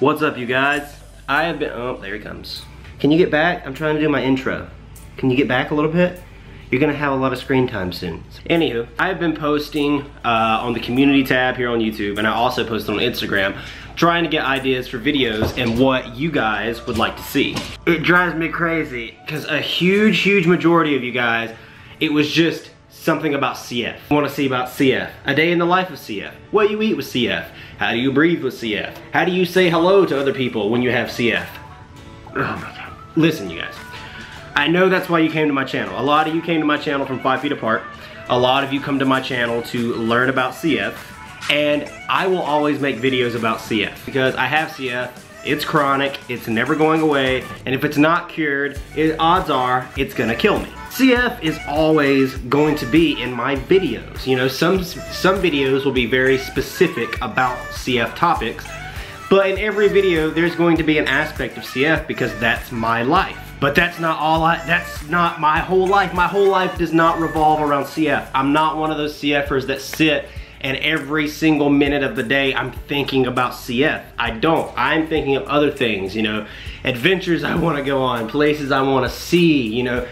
What's up, you guys? I have been, oh, there he comes. Can you get back? I'm trying to do my intro. Can you get back a little bit? You're gonna have a lot of screen time soon. Anywho, I've been posting on the community tab here on YouTube, and I also post on Instagram, trying to get ideas for videos and what you guys would like to see. It drives me crazy, because a huge majority of you guys, it was just something about CF. I want to see about CF. A day in the life of CF. What you eat with CF. How do you breathe with CF? How do you say hello to other people when you have CF? Oh my God. Listen, you guys. I know that's why you came to my channel. A lot of you came to my channel from 5 feet apart. A lot of you come to my channel to learn about CF. And I will always make videos about CF because I have CF. It's chronic, it's never going away, and if it's not cured, odds are it's gonna kill me. CF is always going to be in my videos. You know, some videos will be very specific about CF topics, but in every video there's going to be an aspect of CF because that's my life. But that's not my whole life. My whole life does not revolve around CF. I'm not one of those CFers that sit and every single minute of the day I'm thinking about CF. I don't. I'm thinking of other things, you know, adventures I want to go on, places I want to see, you know,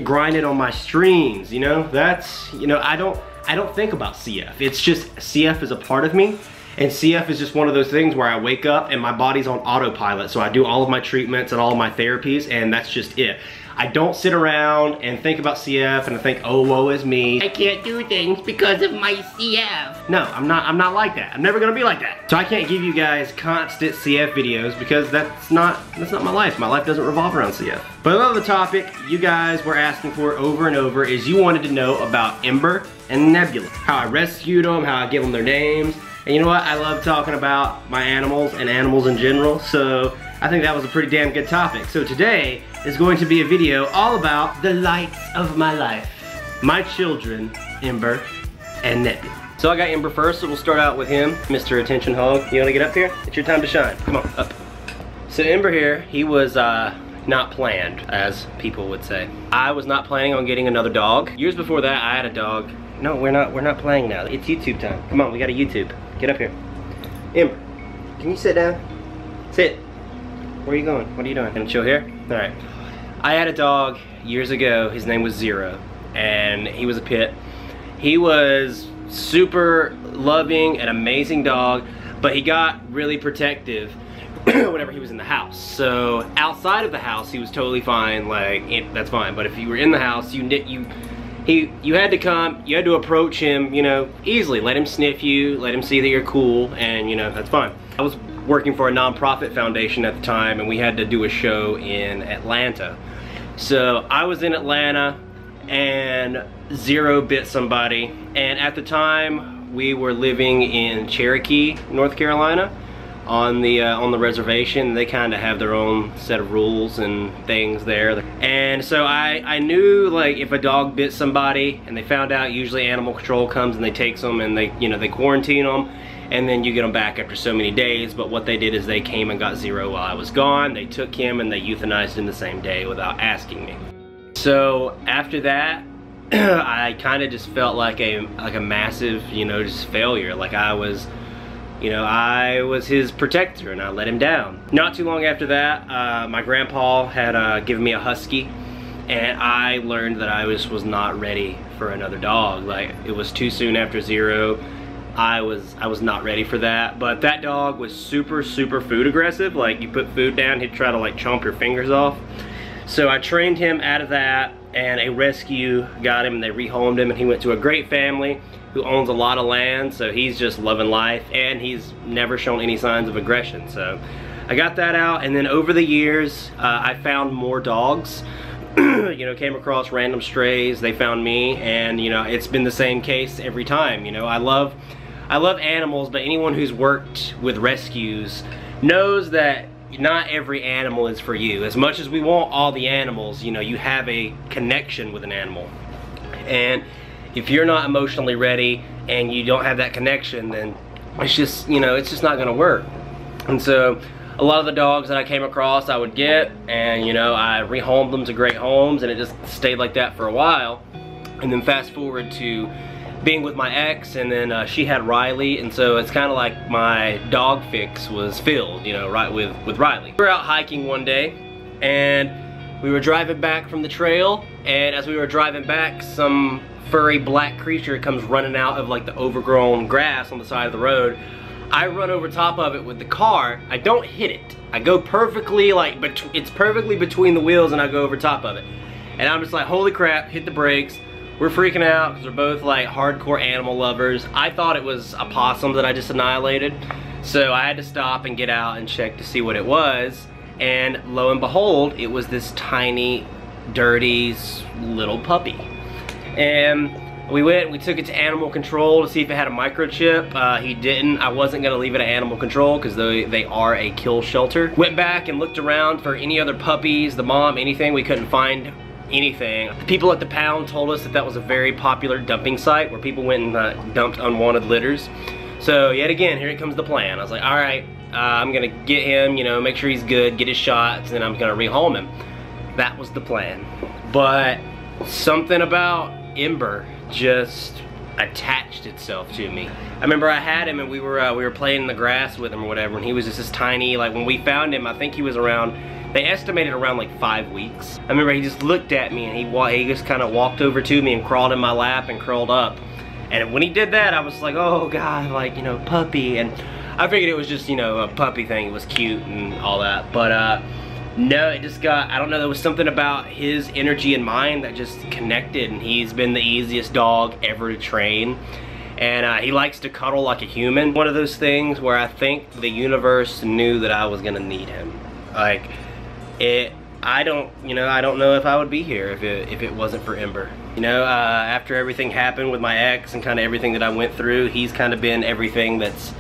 grinding on my streams, you know. That's, you know, I don't think about CF. It's just CF is a part of me, and CF is just one of those things where I wake up and my body's on autopilot, so I do all of my treatments and all of my therapies, and that's just it. I don't sit around and think about CF and I think, oh, woe is me. I can't do things because of my CF. No, I'm not like that. I'm never gonna be like that. So I can't give you guys constant CF videos because that's not my life. My life doesn't revolve around CF. But another topic you guys were asking for over and over is you wanted to know about Ember and Nebula. How I rescued them, how I give them their names. And you know what? I love talking about my animals and animals in general, so I think that was a pretty damn good topic. So today is going to be a video all about the lights of my life. My children, Ember and Nebula. So I got Ember first, so we'll start out with him. Mr. Attention Hog, you wanna get up here? It's your time to shine, come on, up. So Ember here, he was not planned, as people would say. I was not planning on getting another dog. Years before that, I had a dog. No, we're not playing now. It's YouTube time. Come on, we got a YouTube. Get up here. Ember, can you sit down? Sit. Where are you going? What are you doing? Gonna chill here? Alright. I had a dog years ago. His name was Zero. And he was a pit. He was super loving, an amazing dog, but he got really protective whenever he was in the house. So outside of the house, he was totally fine. Like, that's fine. But if you were in the house, you had to come, you had to approach him, you know, easily. Let him sniff you, let him see that you're cool, and you know, that's fine. I was working for a nonprofit foundation at the time, and we had to do a show in Atlanta. So I was in Atlanta, and Zero bit somebody, and at the time, we were living in Cherokee, North Carolina, on the reservation. They kind of have their own set of rules and things there. And so I knew, like, if a dog bit somebody and they found out, usually animal control comes and they takes them and they, you know, they quarantine them, and then you get them back after so many days. But what they did is they came and got Zero while I was gone. They took him and they euthanized him the same day without asking me. So after that, I kind of just felt like a massive, you know, just failure. Like I was his protector and I let him down. Not too long after that, my grandpa had given me a husky, and I learned that I was not ready for another dog. Like, it was too soon after Zero. I was not ready for that. But that dog was super food aggressive. Like, you put food down, he'd try to like chomp your fingers off. So I trained him out of that, and a rescue got him and they rehomed him, and he went to a great family who owns a lot of land, so he's just loving life, and he's never shown any signs of aggression. So I got that out, and then over the years, I found more dogs. You know, came across random strays, they found me, and you know, it's been the same case every time. You know, I love animals, but anyone who's worked with rescues knows that not every animal is for you. As much as we want all the animals, you know, you have a connection with an animal. And if you're not emotionally ready and you don't have that connection, then it's just, you know, it's just not gonna work. And so a lot of the dogs that I came across I would get, and you know, I rehomed them to great homes, and it just stayed like that for a while. And then fast forward to being with my ex, and then she had Riley, and so it's kind of like my dog fix was filled, you know, right with Riley. We were out hiking one day, and we were driving back from the trail, and as we were driving back, some furry black creature comes running out of like the overgrown grass on the side of the road. I run over top of it with the car. I don't hit it. I go perfectly, like, it's perfectly between the wheels, and I go over top of it. And I'm just like, holy crap, hit the brakes. We're freaking out because we're both like hardcore animal lovers. I thought it was a possum that I just annihilated. So I had to stop and get out and check to see what it was. And lo and behold, it was this tiny, dirty, little puppy. And we took it to animal control to see if it had a microchip. He didn't. I wasn't gonna leave it at animal control because they are a kill shelter. Went back and looked around for any other puppies, the mom, anything. We couldn't find anything. The people at the pound told us that that was a very popular dumping site where people went and dumped unwanted litters. So yet again, here comes the plan. I was like, all right, I'm gonna get him, you know, make sure he's good, get his shots, and then I'm gonna rehome him. That was the plan. But something about Ember just attached itself to me. I remember I had him and we were playing in the grass with him or whatever, and he was just this tiny, like when we found him, I think he was around, they estimated around like 5 weeks. I remember he just looked at me and he just kind of walked over to me and crawled in my lap and curled up. And when he did that, I was like, oh God, like, you know, puppy. And I figured it was just, you know, a puppy thing. It was cute and all that. But no, it just got, I don't know, there was something about his energy and mine that just connected, and he's been the easiest dog ever to train. And he likes to cuddle like a human. One of those things where I think the universe knew that I was gonna need him. Like, I don't know if I would be here if it wasn't for Ember. You know, after everything happened with my ex and kind of everything that I went through, he's kind of been everything that's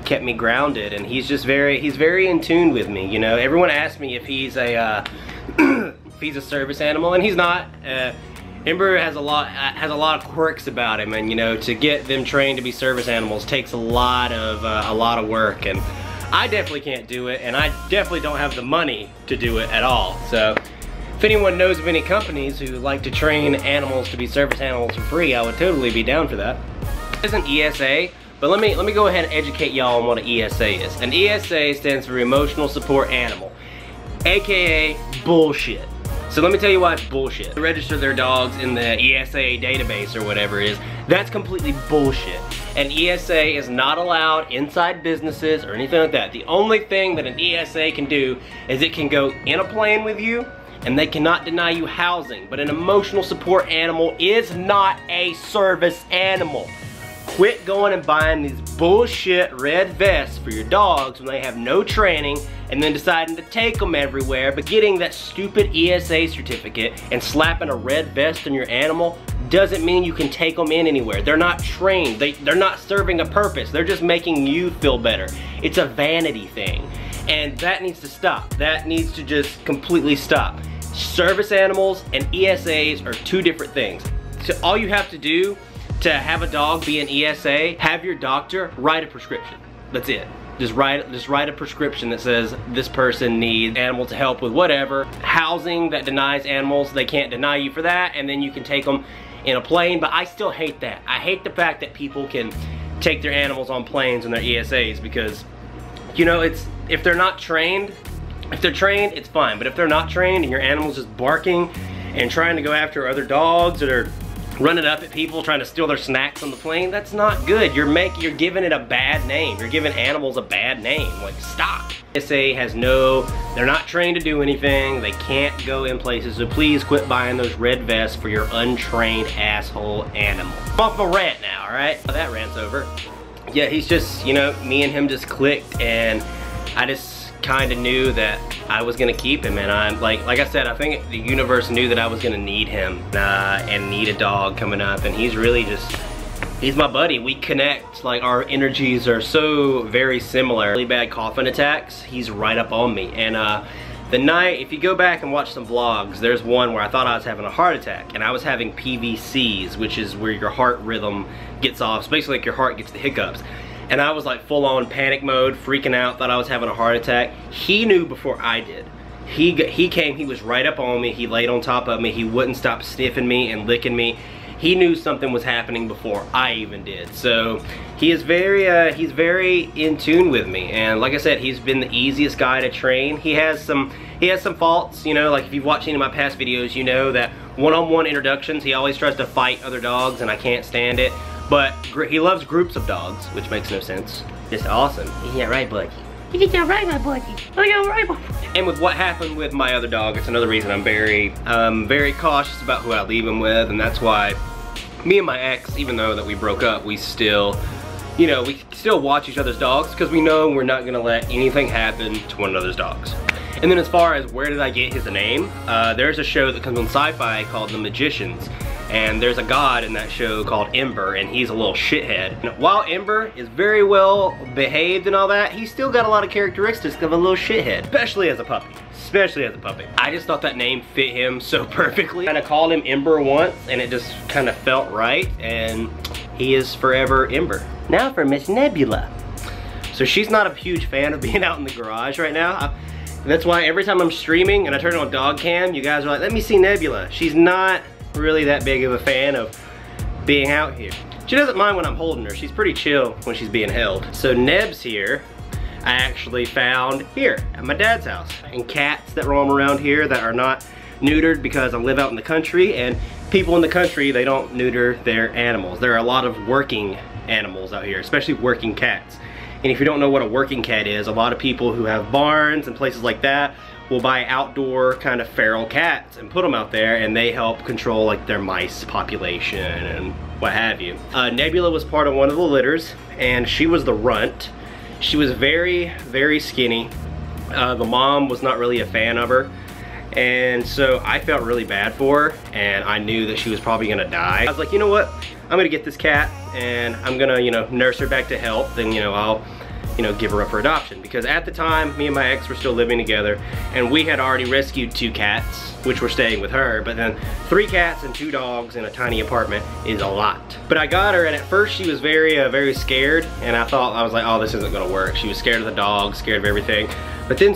kept me grounded, and he's very in tune with me. You know, everyone asks me if he's a if he's a service animal, and he's not. Ember has a lot of quirks about him, and you know, to get them trained to be service animals takes a lot of work, and I definitely can't do it, and I definitely don't have the money to do it at all. So if anyone knows of any companies who like to train animals to be service animals for free, I would totally be down for that. This is an ESA. But let me go ahead and educate y'all on what an ESA is. An ESA stands for Emotional Support Animal, aka bullshit. So let me tell you why it's bullshit. They register their dogs in the ESA database or whatever it is. That's completely bullshit. An ESA is not allowed inside businesses or anything like that. The only thing that an ESA can do is it can go in a plane with you, and they cannot deny you housing. But an emotional support animal is not a service animal. Quit going and buying these bullshit red vests for your dogs when they have no training, and then deciding to take them everywhere, but getting that stupid ESA certificate and slapping a red vest on your animal doesn't mean you can take them in anywhere. They're not trained. They're not serving a purpose. They're just making you feel better. It's a vanity thing, and that needs to stop. That needs to just completely stop. Service animals and ESAs are two different things. So all you have to do to have a dog be an ESA, have your doctor write a prescription. That's it. Just write a prescription that says this person needs animal to help with whatever. Housing that denies animals, they can't deny you for that, and then you can take them in a plane. But I still hate that. I hate the fact that people can take their animals on planes when they're ESAs, because, you know, if they're not trained, if they're trained, it's fine. But if they're not trained and your animal's just barking and trying to go after other dogs, or running up at people trying to steal their snacks on the plane, that's not good. You're giving it a bad name. You're giving animals a bad name. Like, stop. ESA has they're not trained to do anything. They can't go in places, so please quit buying those red vests for your untrained asshole animal. I'm off my rant now, all right? That rant's over. Yeah, he's just, you know, me and him just clicked, and I just kind of knew that I was gonna keep him, and I'm like I said, I think the universe knew that I was gonna need him and need a dog coming up, and he's really just, he's my buddy. We connect, like our energies are so very similar. Really bad coughing attacks, he's right up on me. And the night, if you go back and watch some vlogs, there's one where I thought I was having a heart attack, and I was having PVCs, which is where your heart rhythm gets off. It's basically like your heart gets the hiccups. And I was like full on panic mode, freaking out, thought I was having a heart attack. He knew before I did. He came, he was right up on me, he laid on top of me, he wouldn't stop sniffing me and licking me. he knew something was happening before I even did. So he's very in tune with me, and like I said, he's been the easiest guy to train. He has some faults, you know, like if you've watched any of my past videos, you know that one-on-one introductions, he always tries to fight other dogs, and I can't stand it. But he loves groups of dogs, which makes no sense. Just awesome. Yeah, right, buddy. You get right, my buddy. Oh, yeah, right, my buddy. And with what happened with my other dog, it's another reason I'm very cautious about who I leave him with, and that's why me and my ex, even though that we broke up, we still, you know, we still watch each other's dogs because we know we're not gonna let anything happen to one another's dogs. And then as far as where did I get his name, there's a show that comes on Sci-Fi called The Magicians. And there's a god in that show called Ember, and he's a little shithead. And while Ember is very well behaved and all that, he's still got a lot of characteristics of a little shithead, especially as a puppy. I just thought that name fit him so perfectly. Kind of called him Ember once, and it just kind of felt right, and he is forever Ember. Now for Miss Nebula. So she's not a huge fan of being out in the garage right now. That's why every time I'm streaming and I turn on dog cam, you guys are like, let me see Nebula. She's not really that big of a fan of being out here. She doesn't mind when I'm holding her. She's pretty chill when she's being held. So Neb's here, I actually found here at my dad's house. And cats that roam around here that are not neutered because I live out in the country, and people in the country, they don't neuter their animals. There are a lot of working animals out here, especially working cats. And if you don't know what a working cat is, a lot of people who have barns and places like that will buy outdoor kind of feral cats and put them out there, and they help control like their mice population and what have you. Nebula was part of one of the litters, and she was the runt. She was very skinny. The mom was not really a fan of her, and so I felt really bad for her, and I knew that she was probably gonna die. I was like, you know what, I'm gonna get this cat and I'm gonna, you know, nurse her back to health, and you know, I'll, you know, give her up for adoption. Because at the time, me and my ex were still living together, and we had already rescued 2 cats, which were staying with her, but then 3 cats and 2 dogs in a tiny apartment is a lot. But I got her, and at first she was very scared, and I was like, oh, this isn't gonna work. She was scared of the dogs, scared of everything. But then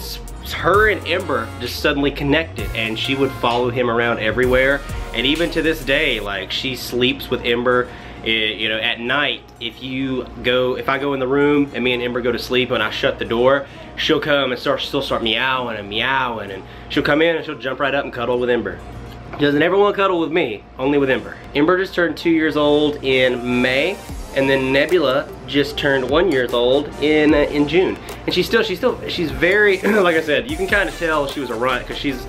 her and Ember just suddenly connected, and she would follow him around everywhere. And even to this day, like, she sleeps with Ember. You know, at night, if I go in the room and me and Ember go to sleep and I shut the door, she'll come and she'll start meowing, and she'll come in and she'll jump right up and cuddle with Ember. She doesn't ever want to cuddle with me, only with Ember. Ember just turned 2 years old in May, and then Nebula just turned 1 year old in June. And she's very, like I said, you can kind of tell she was a runt because she's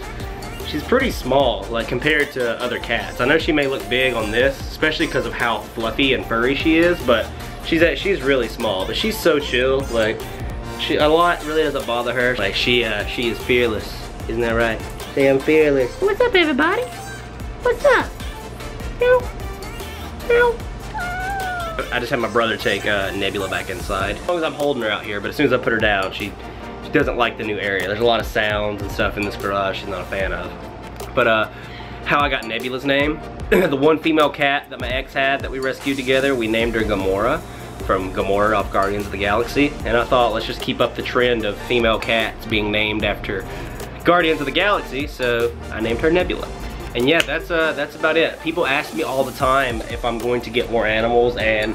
pretty small, like compared to other cats. I know she may look big on this, especially because of how fluffy and furry she is, but she's really small. But she's so chill, like a lot really doesn't bother her. Like she is fearless, isn't that right? Say I'm fearless. What's up, everybody? What's up? Meow. Meow. I just had my brother take Nebula back inside. As long as I'm holding her out here, but as soon as I put her down, she doesn't like the new area. There's a lot of sounds and stuff in this garage she's not a fan of. But how I got Nebula's name, the one female cat that my ex had that we rescued together, we named her Gamora, from Gamora off Guardians of the Galaxy. And I thought, let's just keep up the trend of female cats being named after Guardians of the Galaxy, so I named her Nebula. And yeah, that's about it. People ask me all the time if I'm going to get more animals, and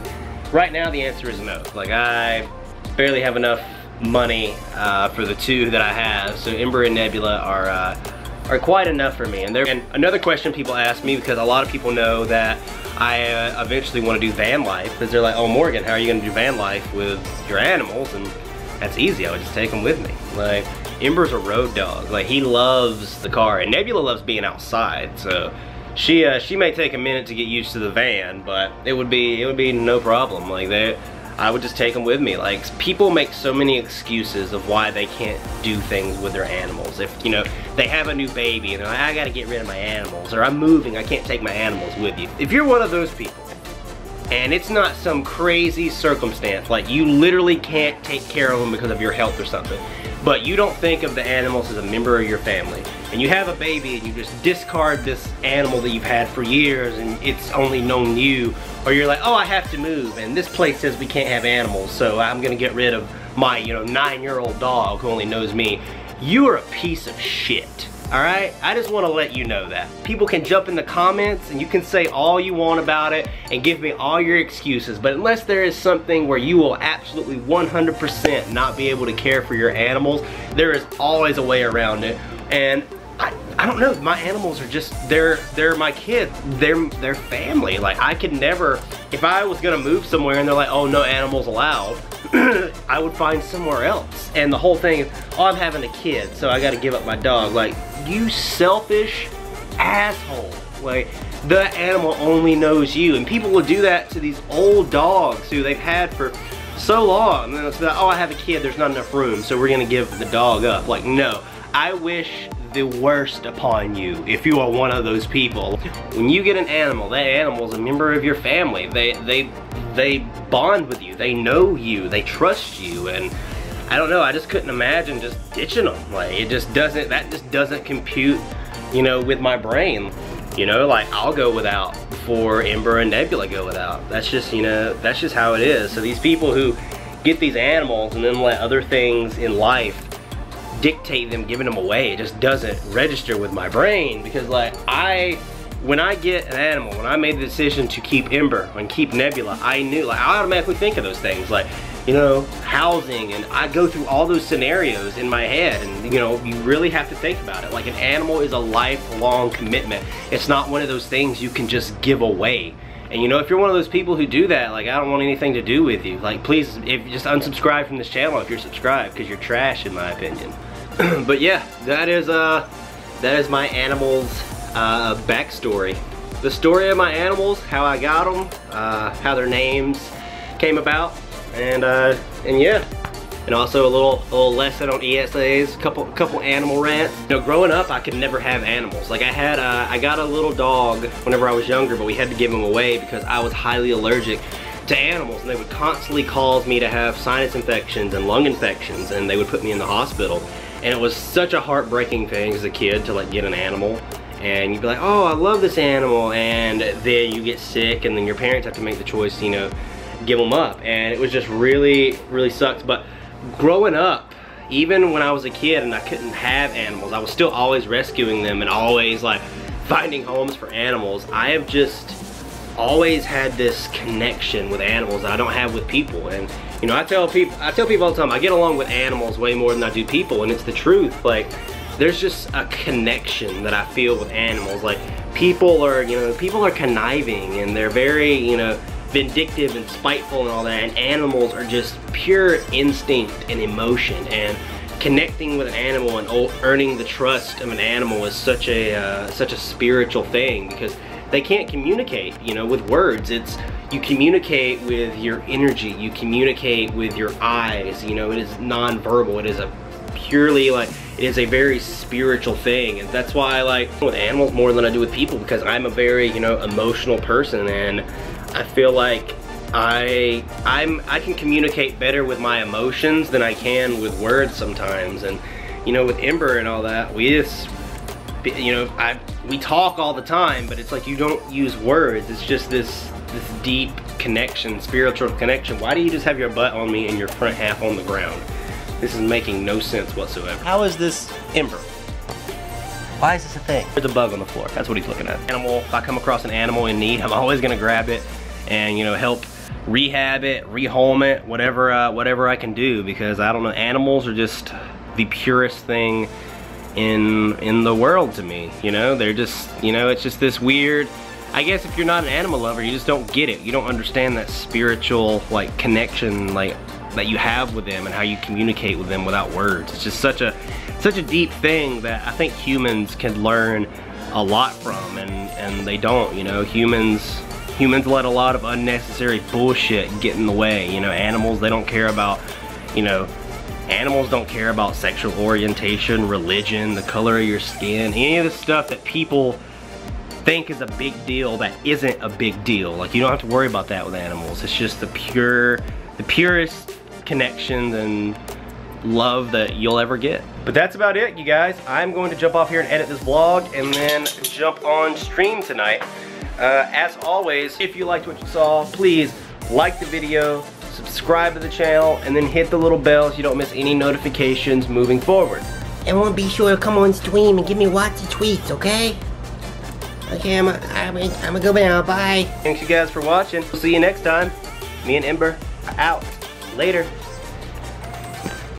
right now the answer is no. Like, I barely have enough money for the 2 that I have, so Ember and Nebula are quite enough for me. And another question people ask me, because a lot of people know that I eventually want to do van life, because they're like, oh Morgan, how are you going to do van life with your animals? And that's easy, I would just take them with me. Like, Ember's a road dog, like he loves the car, and Nebula loves being outside, so she may take a minute to get used to the van, but it would be no problem. Like, I would just take them with me. Like, people make so many excuses of why they can't do things with their animals. If, you know, they have a new baby and they're like, I gotta get rid of my animals, or I'm moving, I can't take my animals with you. If you're one of those people, and it's not some crazy circumstance, like you literally can't take care of them because of your health or something, but you don't think of the animals as a member of your family, and you have a baby and you just discard this animal that you've had for years and it's only known you, or you're like, oh, I have to move and this place says we can't have animals, so I'm gonna get rid of my, you know, 9-year-old dog who only knows me. You are a piece of shit. Alright? I just want to let you know that. People can jump in the comments and you can say all you want about it and give me all your excuses, but unless there is something where you will absolutely 100% not be able to care for your animals, there is always a way around it. And I don't know, my animals are just, they're my kids, they're family. Like, I could never, if I was gonna move somewhere and they're like, oh, no animals allowed, I would find somewhere else. And the whole thing is, oh, I'm having a kid, so I gotta give up my dog. Like, you selfish asshole. Like, the animal only knows you. And people will do that to these old dogs who they've had for so long. And then it's like, oh, I have a kid, there's not enough room, so we're gonna give the dog up. Like, no. I wish the worst upon you if you are one of those people. When you get an animal, that animal is a member of your family. They bond with you, they know you, they trust you, and I don't know, I just couldn't imagine just ditching them. Like, it just doesn't, that just doesn't compute, you know, with my brain. You know, like, I'll go without before Ember and Nebula go without. That's just, you know, that's just how it is. So these people who get these animals and then let other things in life dictate them giving them away, it just doesn't register with my brain. Because like, when I get an animal, when I made the decision to keep Ember and keep Nebula, I knew, like, I automatically think of those things, like, you know, housing, and I go through all those scenarios in my head. And you know, you really have to think about it. Like, an animal is a lifelong commitment. It's not one of those things you can just give away. And you know, if you're one of those people who do that, like, I don't want anything to do with you. Like, please, just unsubscribe from this channel if you're subscribed, because you're trash in my opinion. But yeah, that is my animals backstory. The story of my animals, how I got them, how their names came about, and yeah. And also a little lesson on ESAs, couple animal rants. You know, growing up, I could never have animals. Like, I got a little dog whenever I was younger, but we had to give him away because I was highly allergic to animals, and they would constantly cause me to have sinus infections and lung infections, and they would put me in the hospital. And it was such a heartbreaking thing as a kid to like get an animal, and you'd be like, oh, I love this animal, and then you get sick, and then your parents have to make the choice, you know, give them up. And it was just really, really sucked. But growing up, even when I was a kid and I couldn't have animals, I was still always rescuing them and always like finding homes for animals. I have just always had this connection with animals that I don't have with people. And you know, I tell people all the time, I get along with animals way more than I do people, and it's the truth. Like, there's just a connection that I feel with animals. Like, people are conniving, and they're very, you know, vindictive and spiteful and all that, and animals are just pure instinct and emotion. And connecting with an animal and earning the trust of an animal is such a spiritual thing, because they can't communicate, you know, with words. You communicate with your energy, you communicate with your eyes, you know, it is non-verbal. It is a purely, like, it is a very spiritual thing. And that's why I like with animals more than I do with people, because I'm a very, you know, emotional person, and I feel like I can communicate better with my emotions than I can with words sometimes. And you know, with Ember and all that, we just, you know, we talk all the time, but it's like you don't use words. It's just this deep connection, spiritual connection. Why do you just have your butt on me and your front half on the ground? This is making no sense whatsoever. How is this Ember? Why is this a thing? There's a bug on the floor. That's what he's looking at. Animal. If I come across an animal in need, I'm always gonna grab it and, you know, help rehab it, rehome it, whatever I can do, because I don't know, animals are just the purest thing in the world to me. You know, they're just, you know, it's just this weird, I guess if you're not an animal lover, you just don't get it. You don't understand that spiritual, like, connection, like, that you have with them and how you communicate with them without words. It's just such a deep thing that I think humans can learn a lot from, and they don't, you know. Humans let a lot of unnecessary bullshit get in the way. You know, animals, they don't care about, you know, animals don't care about sexual orientation, religion, the color of your skin, any of the stuff that people think is a big deal that isn't a big deal. Like, you don't have to worry about that with animals. It's just the purest connections and love that you'll ever get. But that's about it, you guys. I'm going to jump off here and edit this vlog and then jump on stream tonight. As always, if you liked what you saw, please like the video, subscribe to the channel, and then hit the little bell so you don't miss any notifications moving forward. everyone be sure to come on stream and give me lots of tweets, okay? Okay, I'm gonna go now. Bye. Thanks you guys for watching. We'll see you next time. Me and Ember are out. Later.